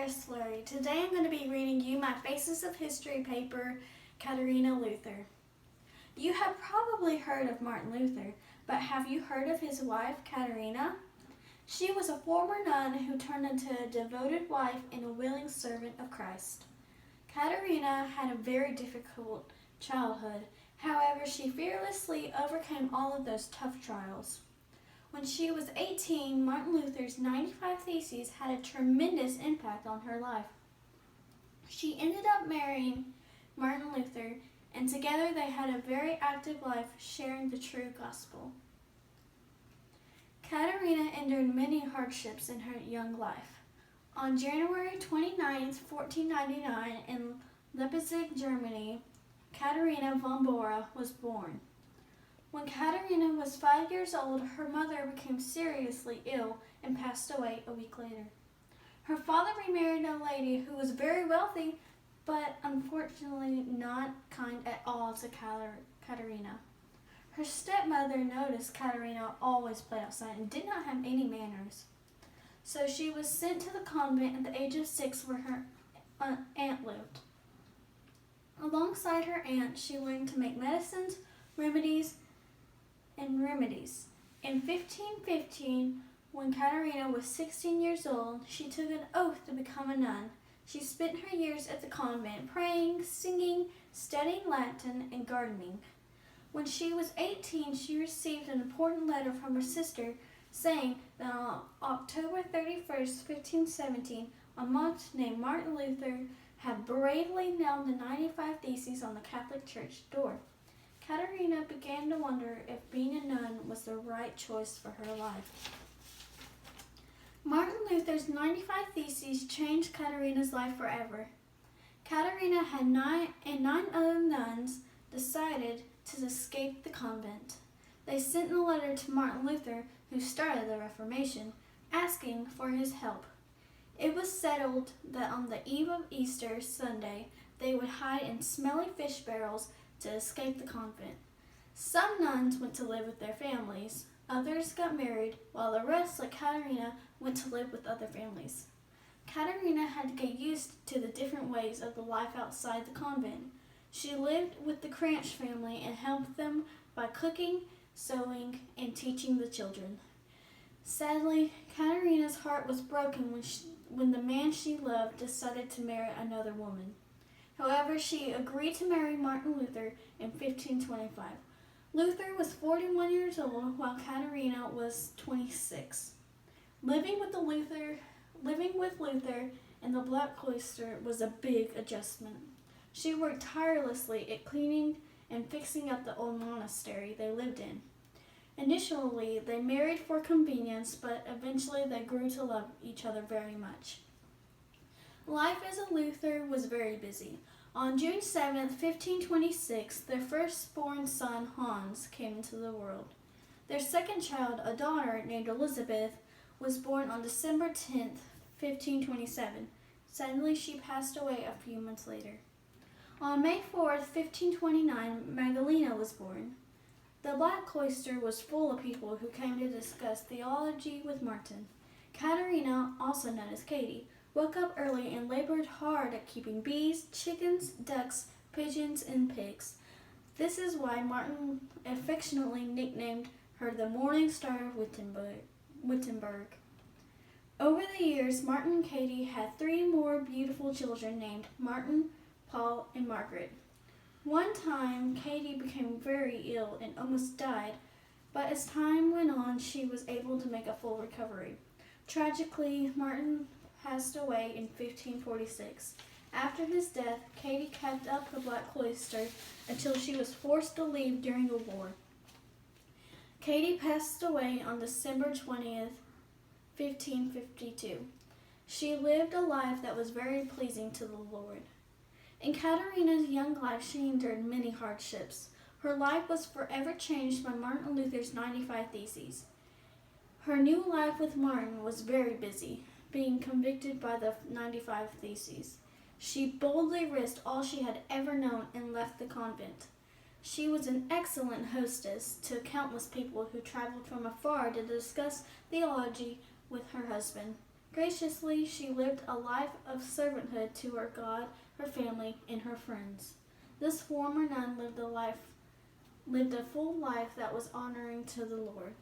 Karis Flurry. Today I'm going to be reading you my Faces of History paper, Katharina Luther. You have probably heard of Martin Luther, but have you heard of his wife, Katharina? She was a former nun who turned into a devoted wife and a willing servant of Christ. Katharina had a very difficult childhood. However, she fearlessly overcame all of those tough trials. When she was 18, Martin Luther's 95 Theses had a tremendous impact on her life. She ended up marrying Martin Luther, and together they had a very active life sharing the true gospel. Katharina endured many hardships in her young life. On January 29, 1499, in Leipzig, Germany, Katharina von Bora was born. When Katharina was 5 years old, her mother became seriously ill and passed away a week later. Her father remarried a lady who was very wealthy, but unfortunately not kind at all to Katharina. Her stepmother noticed Katharina always played outside and did not have any manners. So she was sent to the convent at the age of 6 where her aunt lived. Alongside her aunt, she learned to make medicines, remedies. In 1515, when Katharina was 16 years old, she took an oath to become a nun. She spent her years at the convent praying, singing, studying Latin, and gardening. When she was 18, she received an important letter from her sister saying that on October 31st, 1517, a monk named Martin Luther had bravely nailed the 95 Theses on the Catholic Church door. Katharina began to wonder if being a nun was the right choice for her life. Martin Luther's 95 Theses changed Katharina's life forever. Katharina and 9 other nuns decided to escape the convent. They sent a letter to Martin Luther, who started the Reformation, asking for his help. It was settled that on the eve of Easter Sunday, they would hide in smelly fish barrels to escape the convent. Some nuns went to live with their families. Others got married, while the rest, like Katharina, went to live with other families. Katharina had to get used to the different ways of the life outside the convent. She lived with the Cranch family and helped them by cooking, sewing, and teaching the children. Sadly, Katharina's heart was broken when the man she loved decided to marry another woman. However, she agreed to marry Martin Luther in 1525. Luther was 41 years old, while Katharina was 26. Living with Luther in the Black Cloister was a big adjustment. She worked tirelessly at cleaning and fixing up the old monastery they lived in. Initially, they married for convenience, but eventually they grew to love each other very much. Life as a Luther was very busy. On June 7, 1526, their firstborn son, Hans, came into the world. Their second child, a daughter named Elizabeth, was born on December 10, 1527. Sadly, she passed away a few months later. On May 4, 1529, Magdalena was born. The Black Cloister was full of people who came to discuss theology with Martin. Katharina, also known as Katie, woke up early and labored hard at keeping bees, chickens, ducks, pigeons, and pigs. This is why Martin affectionately nicknamed her the Morning Star of Wittenberg. Over the years, Martin and Katie had 3 more beautiful children named Martin, Paul, and Margaret. One time, Katie became very ill and almost died, but as time went on, she was able to make a full recovery. Tragically, Martin passed away in 1546. After his death, Katie kept up the Black Cloister until she was forced to leave during a war. Katie passed away on December 20th, 1552. She lived a life that was very pleasing to the Lord. In Katharina's young life, she endured many hardships. Her life was forever changed by Martin Luther's 95 Theses. Her new life with Martin was very busy, being convicted by the 95 Theses. She boldly risked all she had ever known and left the convent. She was an excellent hostess to countless people who traveled from afar to discuss theology with her husband. Graciously, she lived a life of servanthood to her God, her family, and her friends. This former nun lived a full life that was honoring to the Lord.